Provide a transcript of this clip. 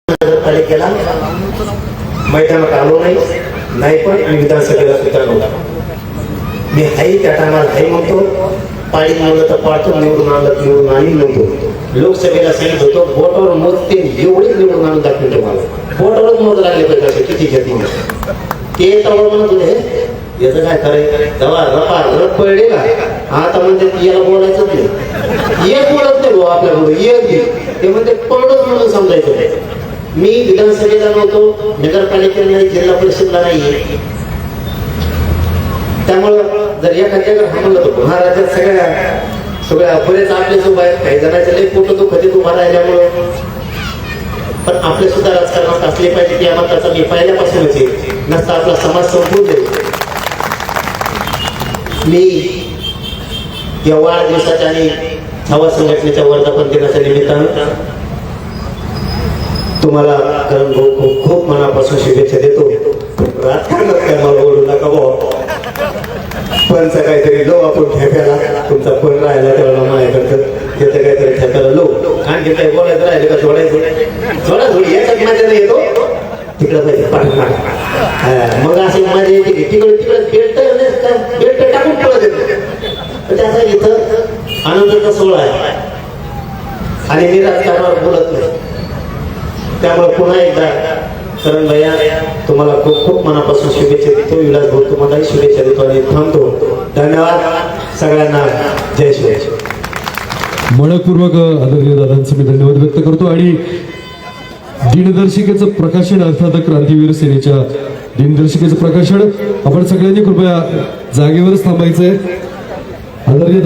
नगरपालिकेला मैदानात आलो नाही पण मी विधानसभेला सुद्धा नव्हता. मी हाई त्या टायमाला हाई म्हणतो, पाळी निवडलं तर पाळतो, निवडून आलं निवडून आणि म्हणतो. लोकसभेला सांगितलं होतं बोटावर मोजते एवढेच निवडून आणून दाखवून तुम्हाला, बोटावरच मोज लागले पाहिजे किती घेतली ते तवळ म्हणत होते. याचं काय करायचं जेव्हा रप पडले का आता म्हणते याला बोलायचंच नाही, एक बोलत नाही भाऊ आपल्याकडून एक ते म्हणते पडच म्हणून समजायचं. मी विधानसभेला नव्हतो, नगरपालिकेला नाही, जिल्हा परिषदला नाही. त्यामुळं जर एखाद्याकडे हा म्हणलं तर महाराष्ट्रात सगळ्या बरेच आपले सुद्धा आहेत, काही जणांचे लई पोट दुखते उभा राहिल्यामुळं. पण आपले सुद्धा राजकारणात असले पाहिजे की आम्हाला त्याचा मी पहिल्यापासूनच नसता आपला समाज संपून जाईल. मी या वाढदिवसाच्या आणि छावा संघटनेच्या वर्धापन दिनाच्या निमित्तानं तुम्हाला करण भाऊ खूप खूप मनापासून शुभेच्छा देतो. राजकारणात काय मला बोलू नका भाऊ, पण काहीतरी लो आपण ठेप्याला तुमचा फोन राहिला तेव्हा माझ्याकडं तिथे काहीतरी ठेप्याला लो आणखी काही बोलायचं राहिले का थोडी याच्यात माझ्याला येतो तिकडं पाहिजे मग असे माझ्या येते तिकडे बेल्ट टाकून पळत येतो. त्याचा इथं आनंदाचा सोहळा आहे आणि मी राजकारणावर बोलत नाही. त्यामुळे पुन्हा एकदा करण भैया तुम्हाला खूप खूप मनापासून शुभेच्छा देतो. विलास भाऊ तुम्हालाही शुभेच्छा देतो आणि थांबतो. धन्यवाद सगळ्यांना. जय श्री. मनपूर्वक आदरणीय दादांचे मी धन्यवाद व्यक्त करतो. आणि दिनदर्शिकेचं प्रकाशन अर्थात क्रांतीवीर सेनेच्या दिनदर्शिकेचं प्रकाशन आपण सगळ्यांनी कृपया जागेवरच थांबायचंय. आदरणीय